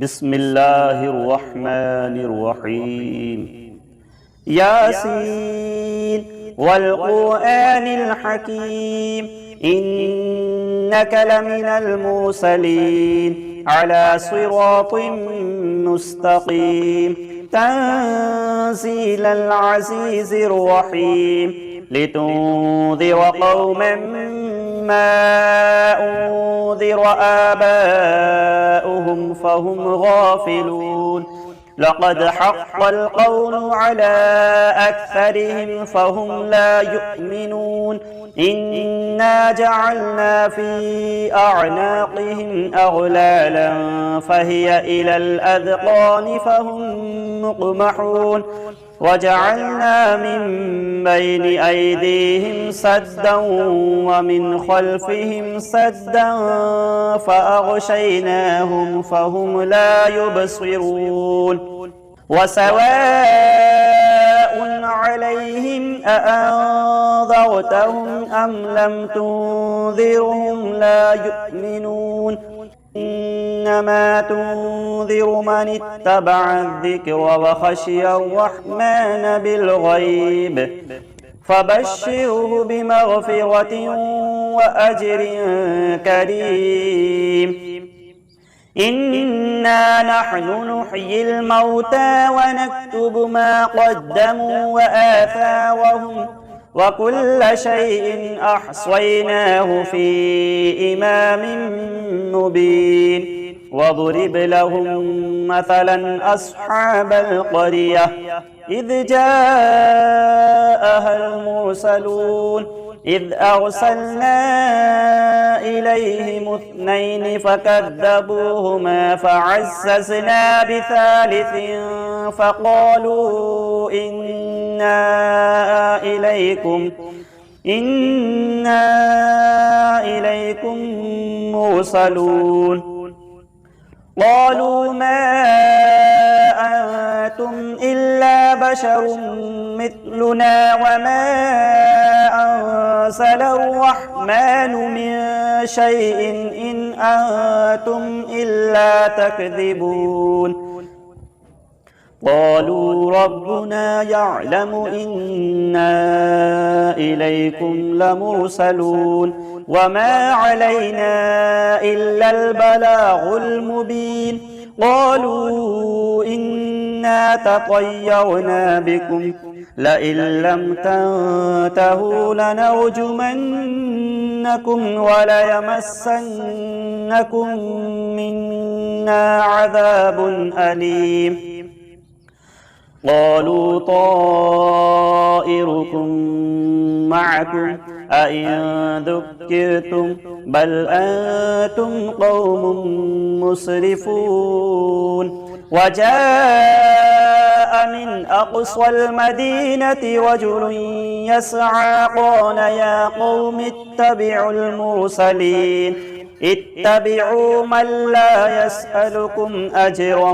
بسم الله الرحمن الرحيم ياسين والقرآن الحكيم إنك لمن المرسلين على صراط مستقيم تنزيل العزيز الرحيم لتنذر قوما ما أنذر آباؤهم فهم غافلون لقد حق القول على أكثرهم فهم لا يؤمنون إنا جعلنا في أعناقهم أغلالا فهي إلى الأذقان فهم مقمحون وجعلنا من بين أيديهم سدا ومن خلفهم سدا فأغشيناهم فهم لا يبصرون وسواء عليهم أأنذرتهم أم لم تنذرهم لا يؤمنون إنما تنذر من اتبع الذكر وخشي الرحمن بالغيب فبشره بمغفرة وأجر كريم إنا نحن نحيي الموتى ونكتب ما قدموا وآثارهم وكل شيء أحصيناه في إمام مبين واضرب لهم مثلا أصحاب القرية إذ جاءها المرسلون إذ أرسلنا إليهم اثنين فكذبوهما فعززنا بثالث فقالوا إنا إليكم مرسلون قالوا ما أنتم إلا بشر مثلنا وما أنزل الرحمن من شيء إن أنتم إلا تكذبون قالوا ربنا يعلم إنا إليكم لمرسلون وما علينا إلا البلاغ المبين قالوا إنا تطيرنا بكم لئن لم تنتهوا لنرجمنكم وليمسنكم منا عذاب أليم قالوا طائركم معكم أئن ذكرتم بل أنتم قوم مسرفون وجاء من أقصى المدينة رجل يسعى قال يا قوم اتبعوا المرسلين اتبعوا من لا يسألكم أجرا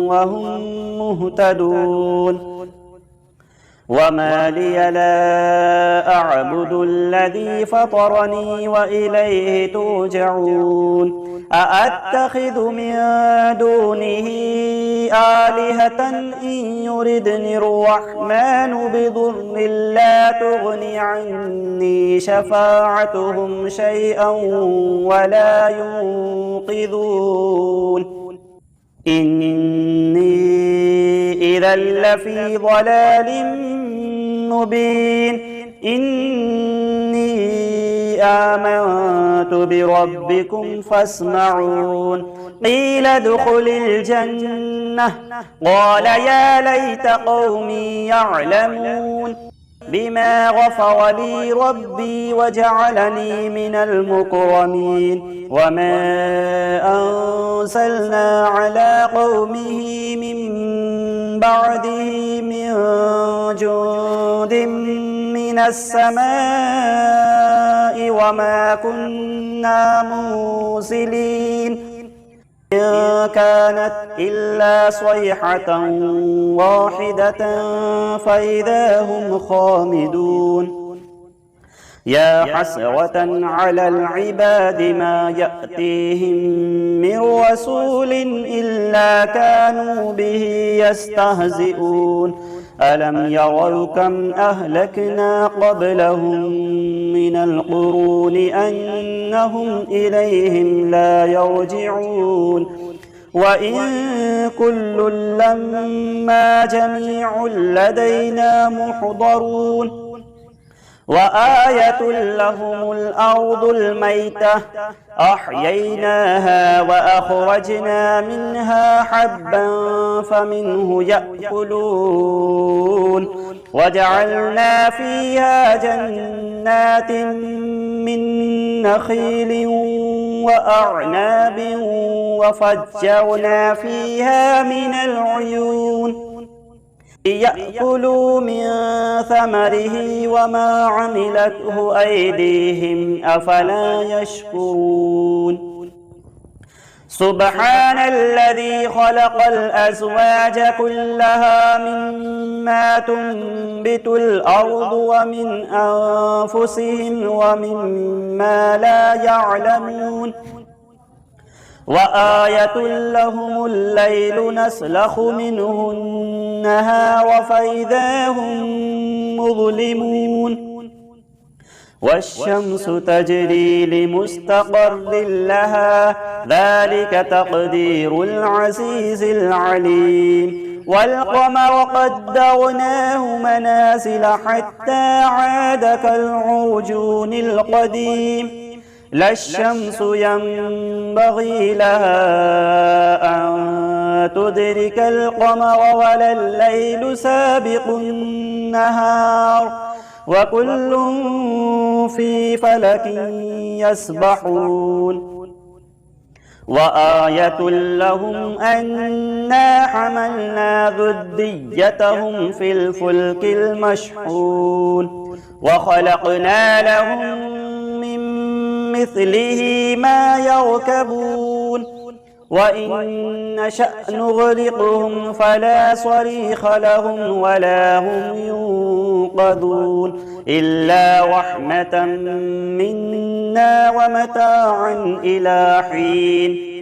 وهم مهتدون وما لي لا أعبد الذي فطرني وإليه ترجعون أأتخذ من دونه آلهة إن يردني الرحمن بضر لا تغني عني شفاعتهم شيئا ولا ينقذون إني إذا لفي ضلال مبين إني آمنت بربكم فاسمعون قيل ادخل الجنة قال يا ليت قومي يعلمون بما غفر لي ربي وجعلني من المكرمين وما أنزلنا على قومه من بعده من جند من السماء وما كنا منزلين إن كانت إلا صيحة واحدة فإذا هم خامدون يا حسرة على العباد ما يأتيهم من رسول إلا كانوا به يستهزئون ألم يروا كم أهلكنا قبلهم من القرون أنهم إليهم لا يرجعون وإن كل لما جميع لدينا محضرون وآية لهم الأرض الميتة أحييناها وأخرجنا منها حبا فمنه يأكلون وجعلنا فيها جنات من نخيل وأعناب وفجرنا فيها من العيون ليأكلوا من ثمره وما عملته أيديهم أفلا يشكرون سبحان الذي خلق الأزواج كلها مما تنبت الأرض ومن أنفسهم ومما لا يعلمون وآية لهم الليل نسلخ منه النهار فإذا هم مظلمون والشمس تجري لمستقر لها ذلك تقدير العزيز العليم والقمر قدرناه منازل حتى عاد كالعرجون القديم لا الشمس ينبغي لها أن تدرك القمر ولا الليل سابق النهار وكل في فلك يسبحون وآية لهم أنا حملنا ذريتهم في الفلك المشحون وخلقنا لهم من مثله ما يركبون وإن نشأ نغرقهم فلا صريخ لهم ولا هم ينقذون إلا رحمة منا ومتاعا إلى حين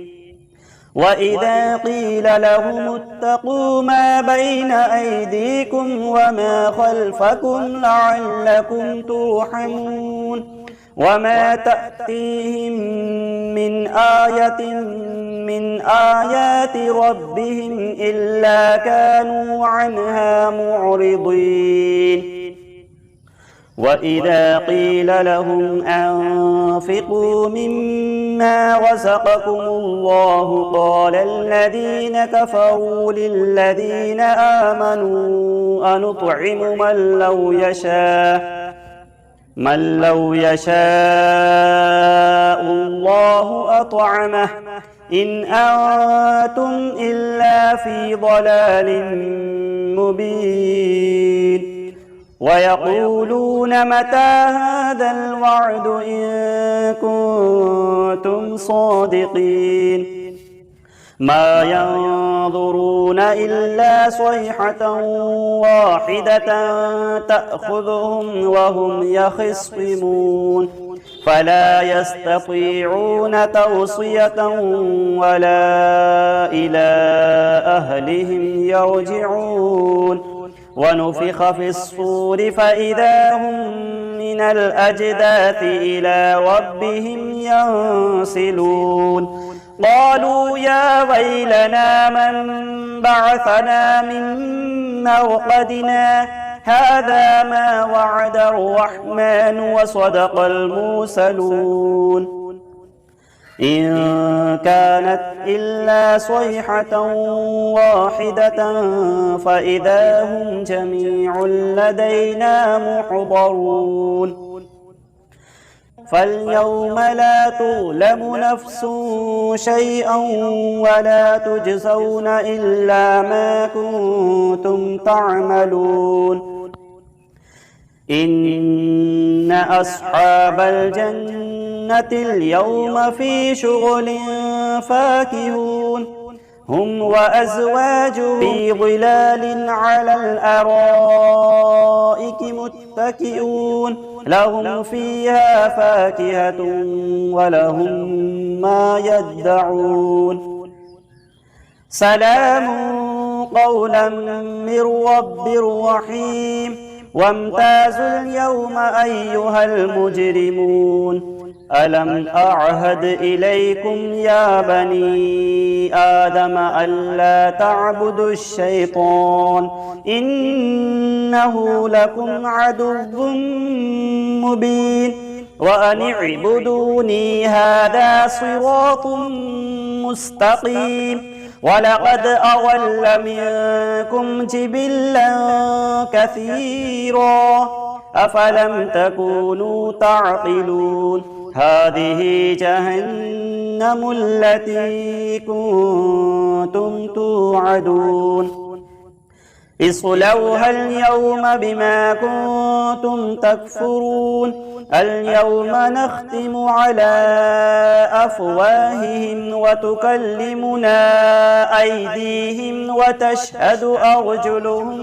وإذا قيل لهم اتقوا ما بين أيديكم وما خلفكم لعلكم ترحمون وما تأتيهم من آية من آيات ربهم إلا كانوا عنها معرضين وإذا قيل لهم أنفقوا مما رزقكم الله قال الذين كفروا للذين آمنوا أنطعم من لو يشاء الله أطعمه إن أنتم إلا في ضلال مبين ويقولون متى هذا الوعد إن كنتم صادقين ما ينظرون إلا صيحة واحدة تأخذهم وهم يخصمون فلا يستطيعون توصية ولا إلى أهلهم يرجعون ونفخ في الصور فإذا هم من الأجداث إلى ربهم ينسلون قالوا يا ويلنا من بعثنا من مرقدنا هذا ما وعد الرحمن وصدق المرسلون إن كانت إلا صيحة واحدة فإذا هم جميع لدينا محضرون فاليوم لا تظلم نفس شيئا ولا تجزون إلا ما كنتم تعملون إن أصحاب الجنة اليوم في شغل فاكهون هم وأزواجهم في ظلال على الأرائك متكئون لهم فيها فاكهة ولهم ما يدعون سلام قولا من رب رحيم وامتازوا اليوم أيها المجرمون ألم أعهد إليكم يا بني آدم ألا تعبدوا الشيطان إنه لكم عدو مبين وأن اعبدوني هذا صراط مستقيم ولقد أضل منكم جبلا كثيرا أفلم تكونوا تعقلون هذه جهنم التي كنتم توعدون اصلوها اليوم بما كنتم تكفرون اليوم نختم على أفواههم وتكلمنا أيديهم وتشهد أرجلهم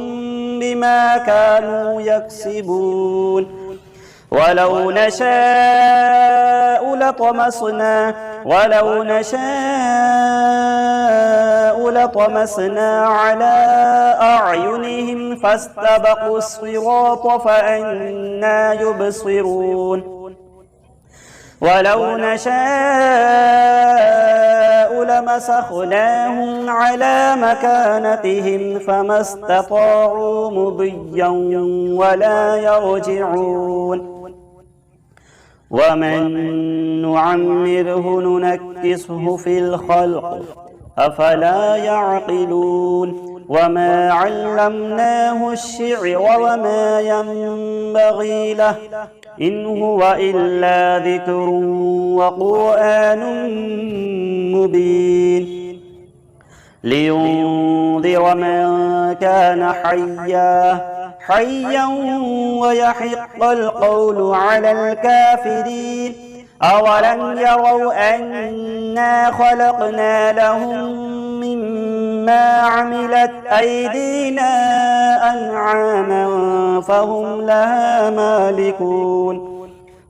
بما كانوا يكسبون ولو نشاء لطمسنا على أعينهم فاستبقوا الصراط فأنى يبصرون ولو نشاء لمسخناهم على مكانتهم فما استطاعوا مضيا ولا يرجعون ومن نعمره ننكسه في الخلق أفلا يعقلون وما علمناه الشعر وما ينبغي له إن هو إلا ذكر وقرآن مبين لينذر من كان حيا ويحق القول على الكافرين أولم يروا أنا خلقنا لهم مما عملت أيدينا أنعاما فهم لها مالكون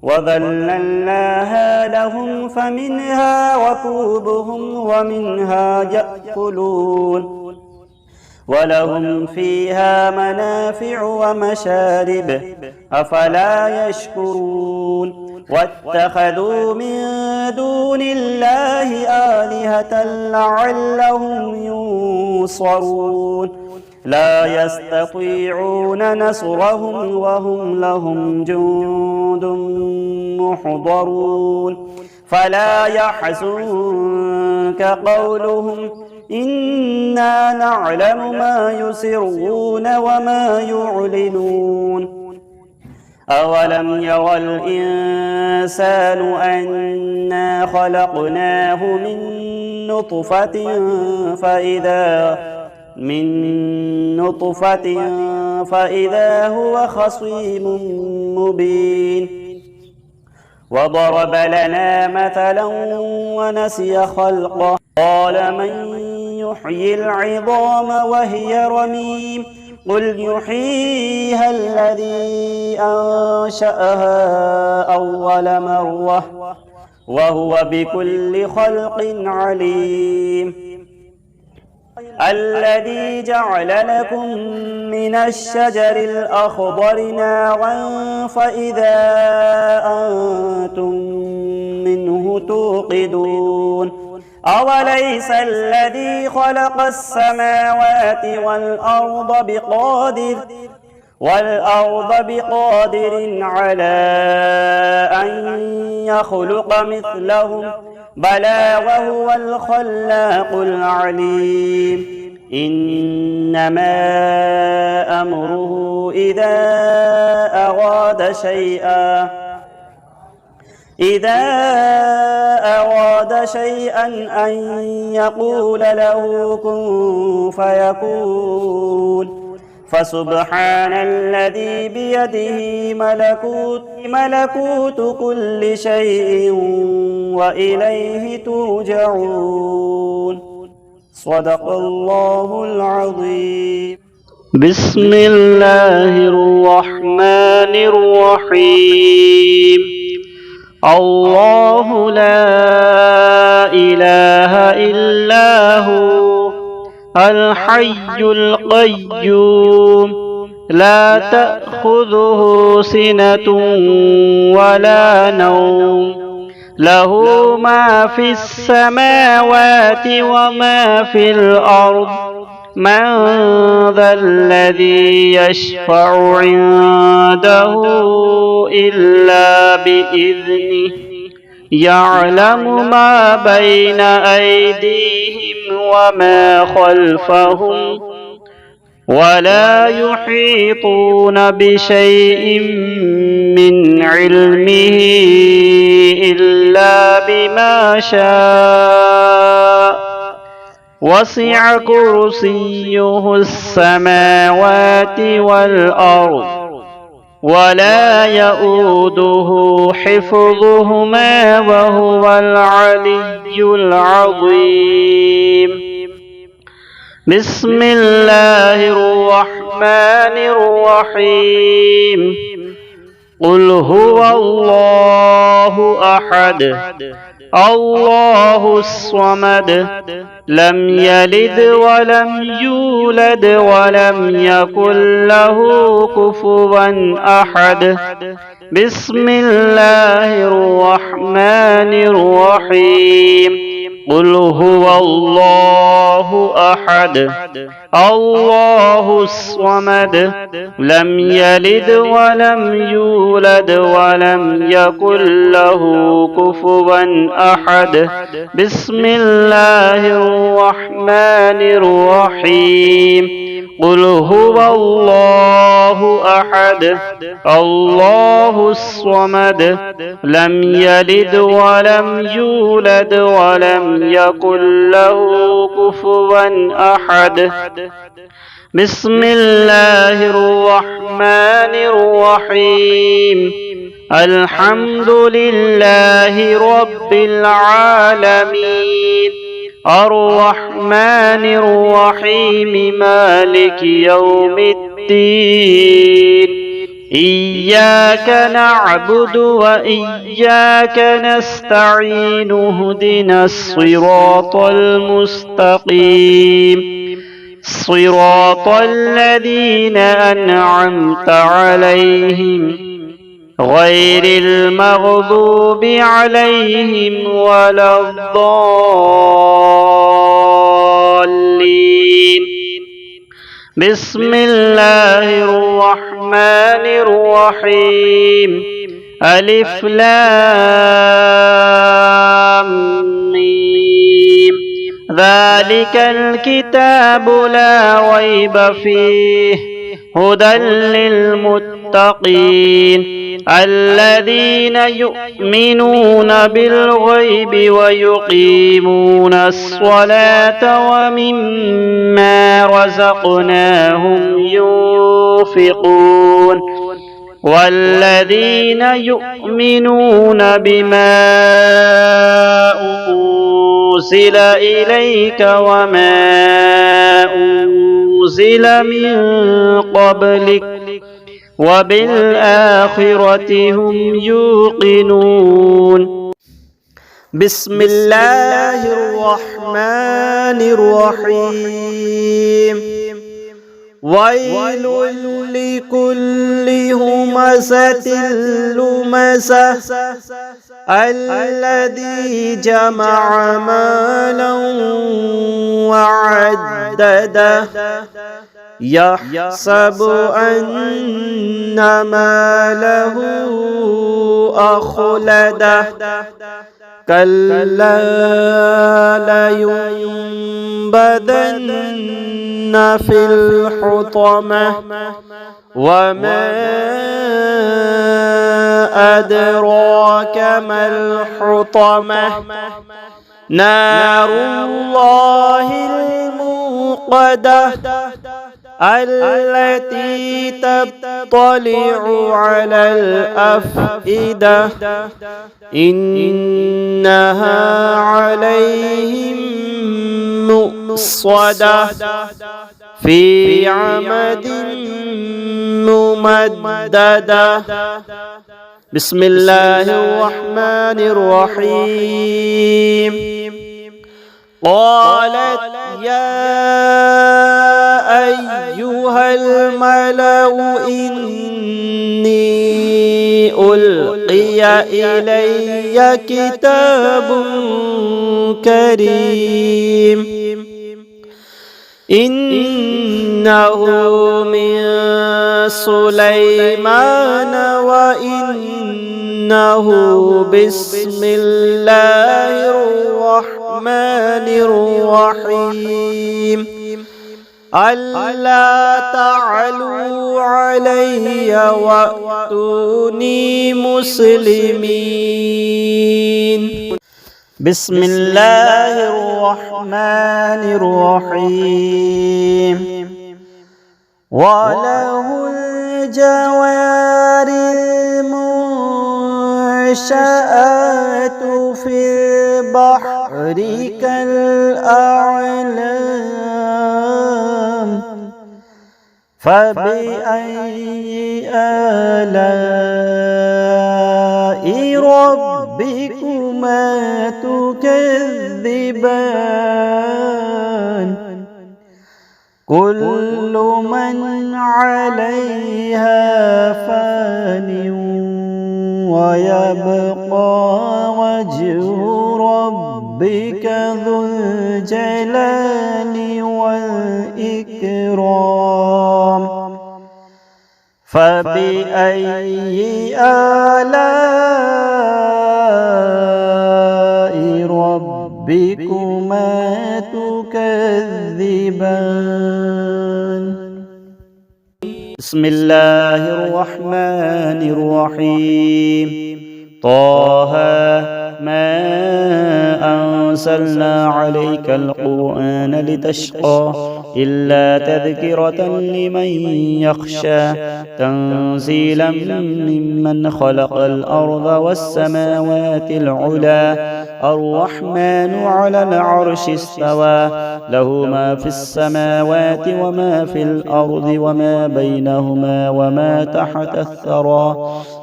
وذللناها لهم فمنها ركوبهم ومنها يأكلون ولهم فيها منافع ومشارب أفلا يشكرون واتخذوا من دون الله آلهة لعلهم ينصرون لا يستطيعون نصرهم وهم لهم جند محضرون فلا يحزنك قولهم إنا نعلم ما يسرون وما يعلنون أولم يرى الإنسان أنا خلقناه من نطفة فإذا هو خصيم مبين وضرب لنا مثلا ونسي خلقه قال من يحيي العظام وهي رميم قل يحييها الذي أنشأها أول مرة وهو بكل خلق عليم الذي جعل لكم من الشجر الأخضر نارا فإذا أنتم منه توقدون أوليس الذي خلق السماوات والأرض بقادر على أن يخلق مثلهم بلى وهو الخلاق العليم إنما أمره إذا أراد شيئا أن يقول له كن فيكون فسبحان الذي بيده ملكوت كل شيء وإليه ترجعون صدق الله العظيم. بسم الله الرحمن الرحيم. الله لا إله إلا هو الحي القيوم لا تأخذه سنة ولا نوم له ما في السماوات وما في الأرض من ذا الذي يشفع عنده إلا بإذنه يعلم ما بين أيديهم وما خلفهم ولا يحيطون بشيء من علمه إلا بما شاء وسع كرسيه السماوات والأرض ولا يؤوده حفظهما وهو العلي العظيم. بسم الله الرحمن الرحيم. قل هو الله أحد الله الصمد لم يلد ولم يولد ولم يكن له كفوا أحد. بسم الله الرحمن الرحيم. قل هو الله أحد الله الصمد لم يلد ولم يولد ولم يكن له كفوا أحد. بسم الله الرحمن الرحيم. قل هو الله أحد الله الصمد لم يلد ولم يولد ولم يكن له كفوا أحد. بسم الله الرحمن الرحيم. الحمد لله رب العالمين الرحمن الرحيم مالك يوم الدين إياك نعبد وإياك نستعين اهدنا الصراط المستقيم صراط الذين أنعمت عليهم غير المغضوب عليهم ولا الضالين. بسم الله الرحمن الرحيم. ألف لام ميم ذلك الكتاب لا ريب فيه هدى للمتقين الذين يؤمنون بالغيب ويقيمون الصلاة ومما رزقناهم ينفقون والذين يؤمنون بما أنزل إليك وما أنزل من قبلك وبالآخرة هم يوقنون. بسم الله الرحمن الرحيم. ويل لكل همزة لمزة الذي جمع مالا وعدده يحسب أن ماله أخلده كلا لينبذن في الحطمة وما أدراك ما الحطمة نار الله الموقدة التي تطلع على الأفئدة إنها عليهم مؤصدة في عمد ممددة. بسم الله الرحمن الرحيم. قالت يا أيها الملأ إني ألقي إلي كتاب كريم إنه من سليمان وإنه بسم الله الرحمن الرحيم ألا تعلوا علي وأتوني مسلمين. بسم الله الرحمن الرحيم. وله الجوار المنشآت في البحر كالأعلام فبأي آلاء ربكما تكذبان كل من عليها فان ويبقى وجه ربك ذو الجلال والإكرام فبأي آلاء ربكما تكذبان. بسم الله الرحمن الرحيم. طه ما أنزلنا عليك القرآن لتشقى إلا تذكرة لمن يخشى تنزيلا ممن خلق الأرض والسماوات العلى الرحمن على العرش استوى له ما في السماوات وما في الأرض وما بينهما وما تحت الثرى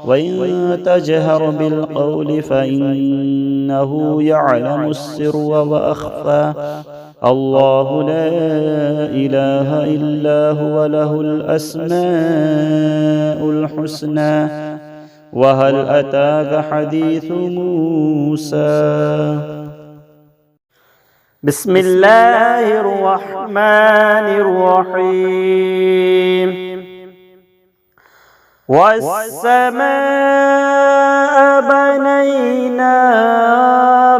وإن تجهر بالقول فإنه يعلم السر وأخفى الله لا إله إلا هو له الأسماء الحسنى. وهل أتاك حديث موسى؟ بسم الله الرحمن الرحيم. والسماء بنيناها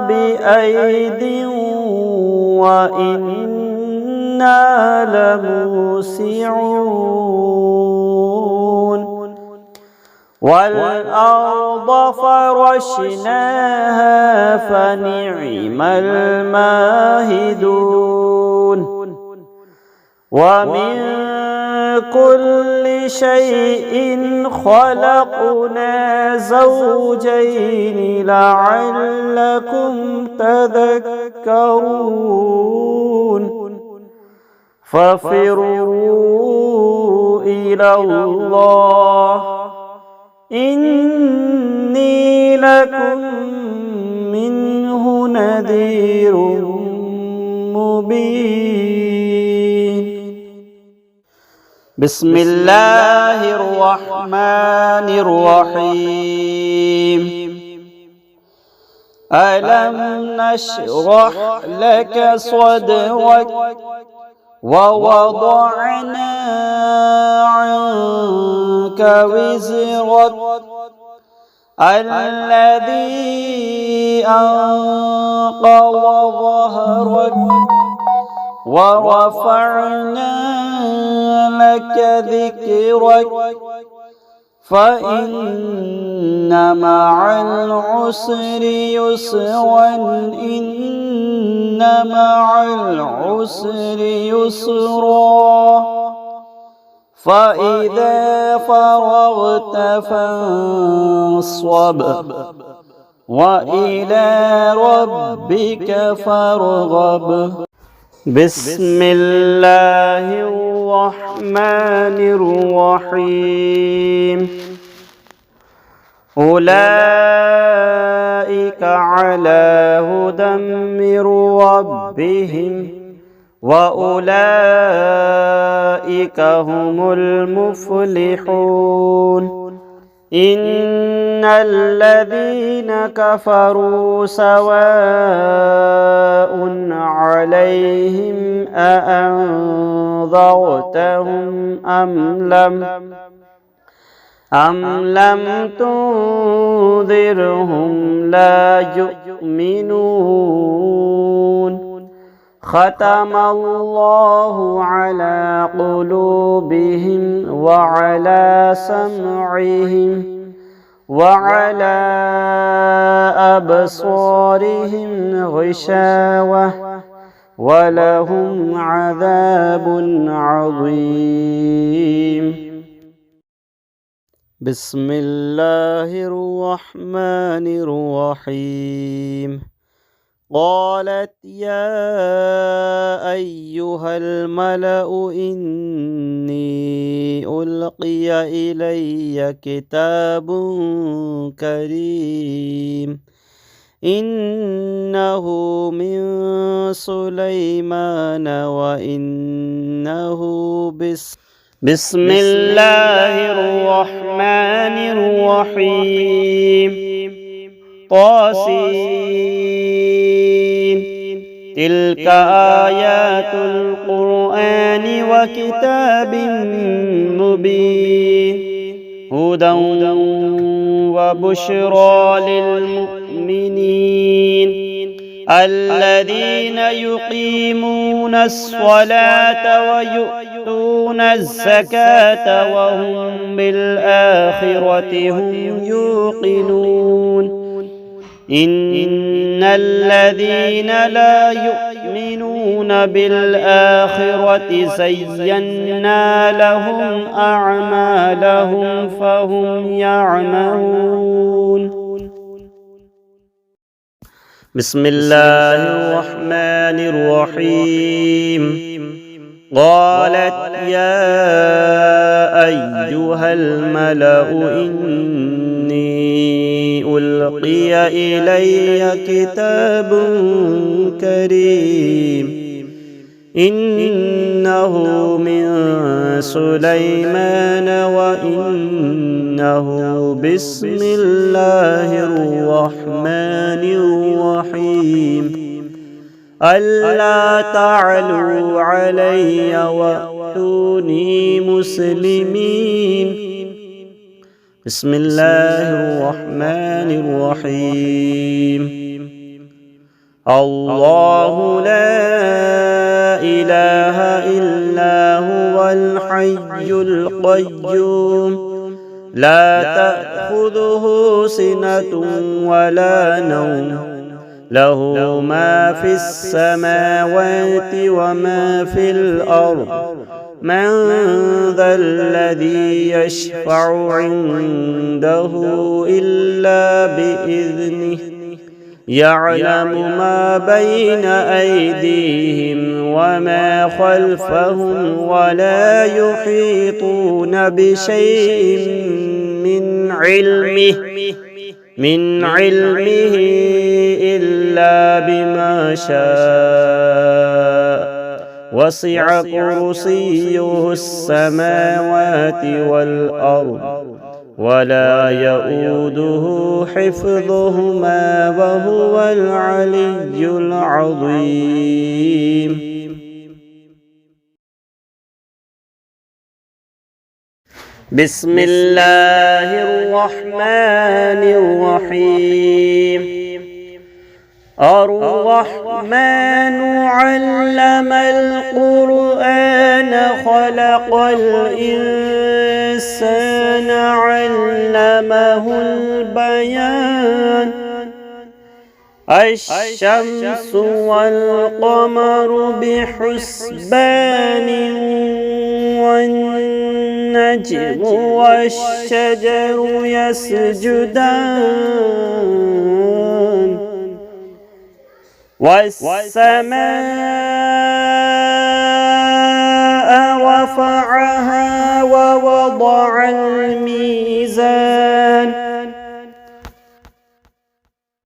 بأيد وإنا لموسعون والأرض فرشناها فنعم الماهدون ومن كل شيء خلقنا زوجين لعلكم تذكرون ففروا إلى الله إني لكم منه نذير مبين. بسم الله الرحمن الرحيم. ألم نشرح لك صدرك ووضعنا عنك وزرك الذي أنقض ظهرك ورفعنا لك ذكرك فإن مع العسر يسرا إن مع العسر يسرا فإذا فرغت فانصب وإلى ربك فارغب. بسم الله الرحمن الرحيم أولئك على هدى من ربهم وأولئك هم المفلحون إن الذين كفروا سواء عليهم أأنذرتهم أم لم تنذرهم لا يؤمنون ختم الله على قلوبهم وعلى سمعهم وعلى أبصارهم غشاوة ولهم عذاب عظيم. بسم الله الرحمن الرحيم قالت يا أيها الملأ إني ألقي إلي كتاب كريم إنه من سليمان وإنه بسم الله الرحمن الرحيم طاسين تلك آيات القرآن وكتاب مبين هدى وبشرى للمؤمنين الذين يقيمون الصلاة ويؤتون الزكاة وهم بالآخرة هم يوقنون إن الذين لا يؤمنون بالآخرة زينا لهم أعمالهم فهم يعمهون. بسم الله الرحمن الرحيم قالت يا أيها الملأ إني ألقي إلي كتاب كريم إنه من سليمان وإنه بسم الله الرحمن الرحيم ألا تعلوا علي وأتوني مسلمين. بسم الله الرحمن الرحيم الله لا إله إلا هو الحي القيوم لا تأخذه سنة ولا نوم له ما في السماوات وما في الأرض من ذا الذي يشفع عنده إلا بإذنه يعلم ما بين أيديهم وما خلفهم ولا يحيطون بشيء من علمه إلا بما شاء وسع كرسيه السماوات والأرض ولا يؤوده حفظهما وهو العلي العظيم. بسم الله الرحمن الرحيم الرحمن علم القرآن خلق الإنسان علمه البيان الشمس والقمر بحسبان والنجم والشجر يسجدان والسماء رفعها ووضع الميزان